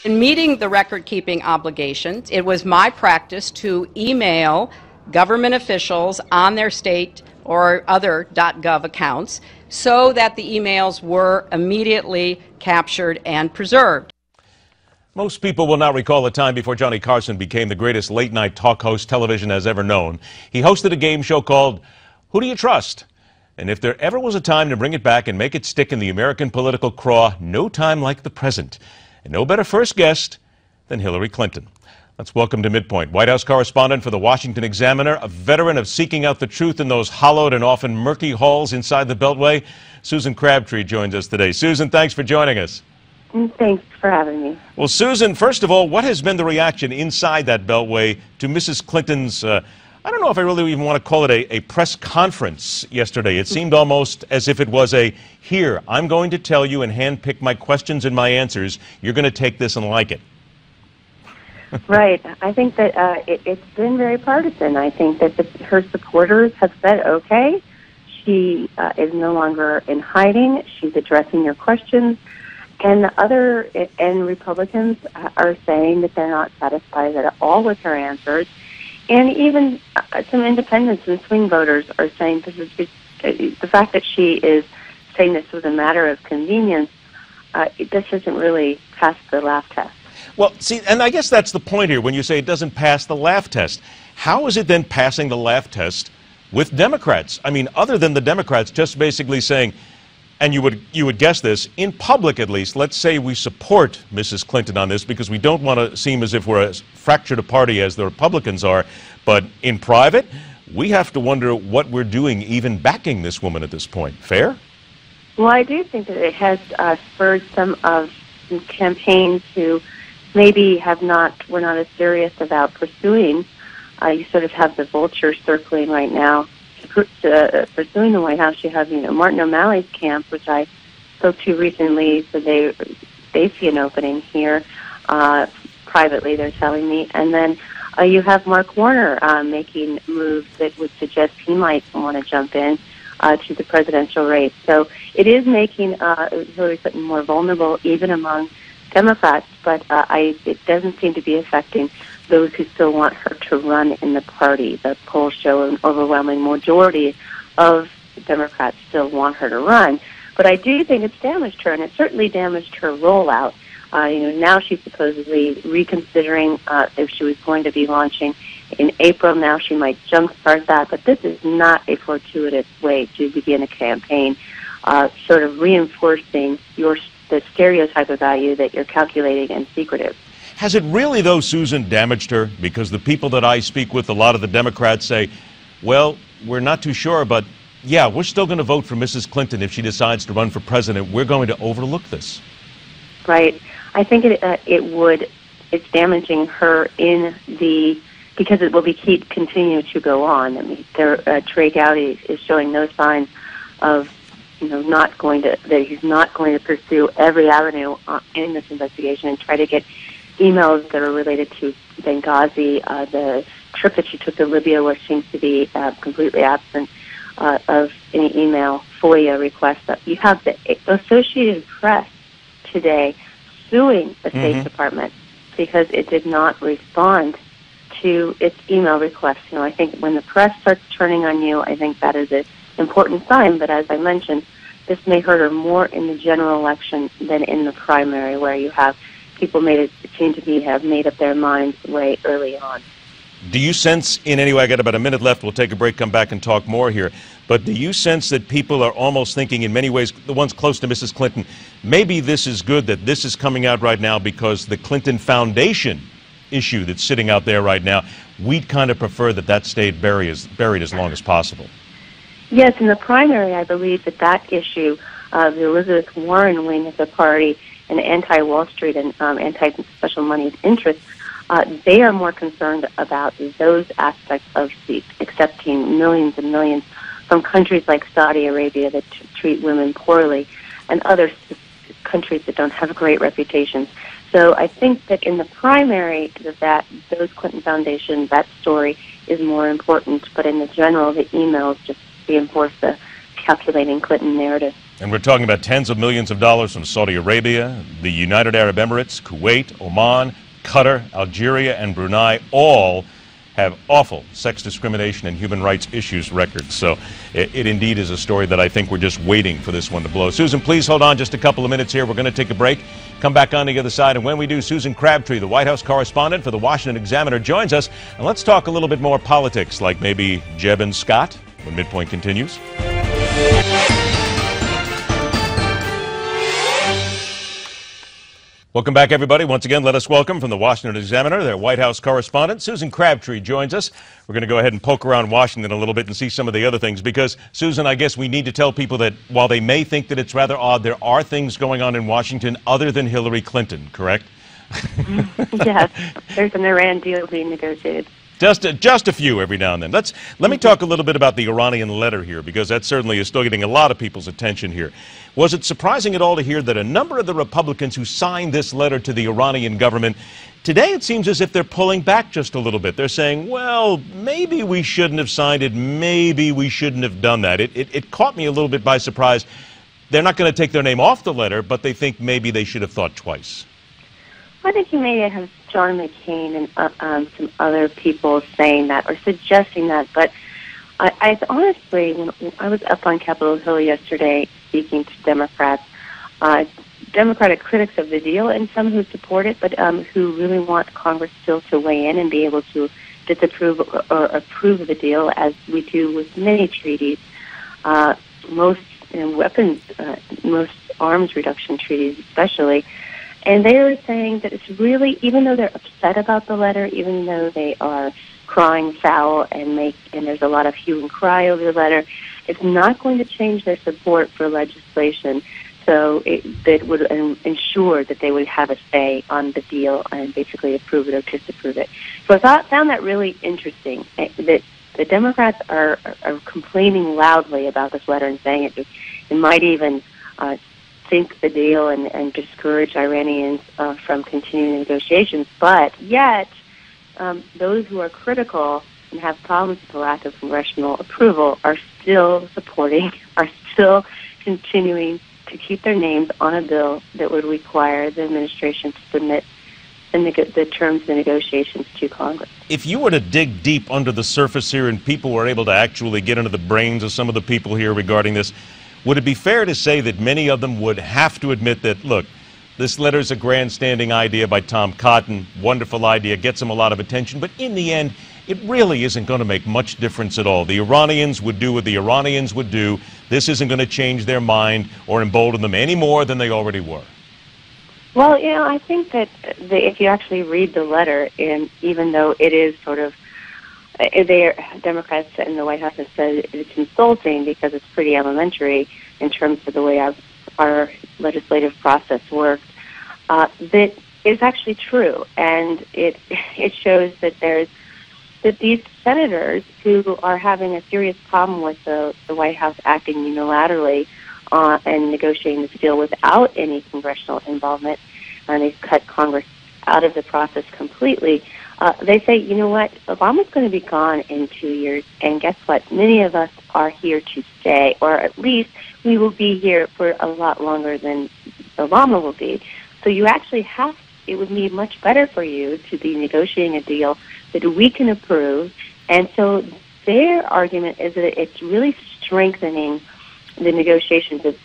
In meeting the record-keeping obligations, it was my practice to email government officials on their state or other .gov accounts so that the emails were immediately captured and preserved. Most people will not recall a time before Johnny Carson became the greatest late-night talk host television has ever known. He hosted a game show called Who Do You Trust? And if there ever was a time to bring it back and make it stick in the American political craw, no time like the present. And no better first guest than Hillary Clinton. Let's welcome to MidPoint, White House correspondent for the Washington Examiner, a veteran of seeking out the truth in those hollowed and often murky halls inside the Beltway. Susan Crabtree joins us today. Susan, thanks for joining us. Thanks for having me. Well, Susan, first of all, what has been the reaction inside that Beltway to Mrs. Clinton's, I don't know if I really even want to call it a press conference yesterday. It seemed almost as if it was here, I'm going to tell you and handpick my questions and my answers. You're going to take this and like it. Right. I think that it's been very partisan. I think that her supporters have said, okay, she is no longer in hiding. She's addressing your questions. And Republicans are saying that they're not satisfied at all with her answers. And even some independents and swing voters are saying the fact that she is saying this was a matter of convenience, this isn't really past the laugh test. Well, see, and I guess that's the point here when you say it doesn't pass the laugh test. How is it then passing the laugh test with Democrats? I mean, other than the Democrats just basically saying, and you would guess this, in public at least, let's say we support Mrs. Clinton on this because we don't want to seem as if we're as fractured a party as the Republicans are, but in private, we have to wonder what we're doing even backing this woman at this point. Fair? Well, I do think that it has spurred some campaigns who maybe were not as serious about pursuing. You sort of have the vultures circling right now. Pursuing the White House, you have, Martin O'Malley's camp, which I spoke to recently, so they see an opening here. Privately, they're telling me. And then you have Mark Warner making moves that would suggest he might want to jump in to the presidential race. So it is making Hillary Clinton more vulnerable, even among Democrats, but it doesn't seem to be affecting those who still want her to run in the party. The polls show an overwhelming majority of Democrats still want her to run. But I do think it's damaged her, and it certainly damaged her rollout. Now she's supposedly reconsidering if she was going to be launching in April. Now she might jumpstart that, but this is not a fortuitous way to begin a campaign, sort of reinforcing the stereotype of value that you're calculating and secretive. Has it really, though, Susan, damaged her? Because the people that I speak with, a lot of the Democrats say, well, we're not too sure, but yeah, we're still going to vote for Mrs. Clinton if she decides to run for president. We're going to overlook this. Right. I think it's damaging her because it will continue to go on. I mean, Trey Gowdy is showing no signs of he's not going to pursue every avenue in this investigation and try to get emails that are related to Benghazi, the trip that she took to Libya, where she seems to be completely absent of any email FOIA requests. You have the Associated Press today suing the State Department because it did not respond to its email requests. I think when the press starts turning on you, I think that is an important sign. But as I mentioned, this may hurt her more in the general election than in the primary, where you have people seem to have made up their minds way early on. Do you sense in any way, I got about a minute left, we'll take a break, come back and talk more here, but do you sense that people are almost thinking in many ways, the ones close to Mrs. Clinton, maybe this is good that this is coming out right now because the Clinton Foundation issue that's sitting out there right now, we'd kind of prefer that stayed buried as long as possible? Yes, in the primary, I believe that issue of the Elizabeth Warren wing of the party and anti-Wall Street and anti-special moneyed interests, they are more concerned about those aspects of accepting millions and millions from countries like Saudi Arabia that treat women poorly and other countries that don't have great reputations. So I think that in the primary, those Clinton Foundation, that story is more important. But in the general, the emails just reinforce the calculating Clinton narrative. And we're talking about tens of millions of dollars from Saudi Arabia, the United Arab Emirates, Kuwait, Oman, Qatar, Algeria, and Brunei, all have awful sex discrimination and human rights issues records. So it indeed is a story that I think we're just waiting for this one to blow. Susan, please hold on just a couple of minutes here. We're going to take a break, come back on the other side, and when we do, Susan Crabtree, the White House correspondent for the Washington Examiner, joins us. And let's talk a little bit more politics, like maybe Jeb and Scott, when MidPoint continues. Welcome back, everybody. Once again, let us welcome from the Washington Examiner, their White House correspondent, Susan Crabtree joins us. We're going to go ahead and poke around Washington a little bit and see some of the other things, because, Susan, I guess we need to tell people that while they may think that it's rather odd, there are things going on in Washington other than Hillary Clinton, correct? Yes, there's an Iran deal being negotiated. Just a few every now and then. Let me talk a little bit about the Iranian letter here, because that certainly is still getting a lot of people's attention here. Was it surprising at all to hear that a number of the Republicans who signed this letter to the Iranian government, today it seems as if they're pulling back just a little bit. They're saying, well, maybe we shouldn't have signed it, maybe we shouldn't have done that. It caught me a little bit by surprise. They're not going to take their name off the letter, but they think maybe they should have thought twice. I think you may have John McCain and some other people saying that or suggesting that, but I honestly, when I was up on Capitol Hill yesterday speaking to Democrats, Democratic critics of the deal and some who support it, but who really want Congress still to weigh in and be able to disapprove or approve the deal, as we do with many treaties, most most arms reduction treaties especially. And they are saying that it's really, even though they're upset about the letter, even though they are crying foul and there's a lot of hue and cry over the letter, it's not going to change their support for legislation. So that would ensure that they would have a say on the deal and basically approve it or disapprove it. So I found that really interesting, that the Democrats are complaining loudly about this letter and saying it might even sink the deal and discourage Iranians from continuing negotiations. But yet, those who are critical and have problems with the lack of congressional approval are still supporting, are still continuing to keep their names on a bill that would require the administration to submit the terms of the negotiations to Congress. If you were to dig deep under the surface here and people were able to actually get into the brains of some of the people here regarding this, would it be fair to say that many of them would have to admit that, look, this letter's a grandstanding idea by Tom Cotton, wonderful idea, gets him a lot of attention, but in the end, it really isn't going to make much difference at all. The Iranians would do what the Iranians would do. This isn't going to change their mind or embolden them any more than they already were. Well, I think that if you actually read the letter, and even though it is sort of, Democrats in the White House have said it's insulting because it's pretty elementary in terms of the way our legislative process works, that is actually true, and it shows that these senators who are having a serious problem with the White House acting unilaterally and negotiating this deal without any congressional involvement, and they've cut Congress out of the process completely. They say, you know what, Obama's going to be gone in 2 years, and guess what? Many of us are here to stay, or at least we will be here for a lot longer than Obama will be. So you actually it would be much better for you to be negotiating a deal that we can approve. And so their argument is that it's really strengthening the negotiations, of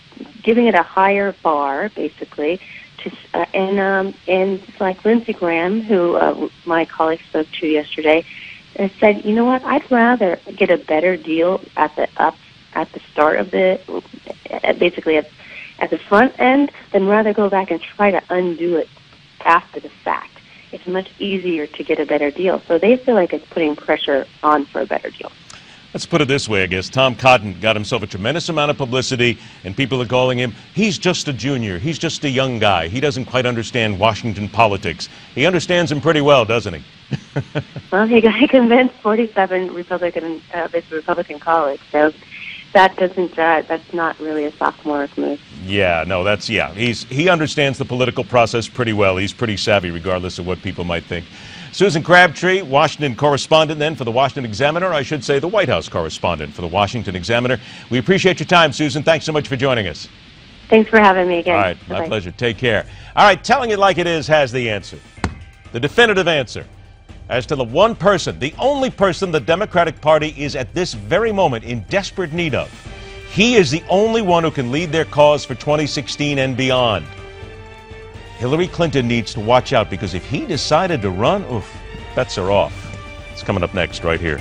giving it a higher bar, basically. And like Lindsey Graham, who my colleague spoke to yesterday, said, you know what, I'd rather get a better deal at the start of basically at the front end, than rather go back and try to undo it after the fact. It's much easier to get a better deal. So they feel like it's putting pressure on for a better deal. Let's put it this way, I guess. Tom Cotton got himself a tremendous amount of publicity, and people are calling him, he's just a junior, he's just a young guy, he doesn't quite understand Washington politics. He understands them pretty well, doesn't he? Well, he convinced 47 Republican colleagues, so that's not really a sophomore move. Yeah, no, he understands the political process pretty well. He's pretty savvy, regardless of what people might think. Susan Crabtree, Washington correspondent then for the Washington Examiner, I should say the White House correspondent for the Washington Examiner. We appreciate your time, Susan. Thanks so much for joining us. Thanks for having me again. All right, my Bye-bye. pleasure. Take care. All right, telling it like it is has the answer, the definitive answer, as to the one person, the only person the Democratic Party is at this very moment in desperate need of. He is the only one who can lead their cause for 2016 and beyond. Hillary Clinton needs to watch out, because if he decided to run, oof, bets are off. It's coming up next right here.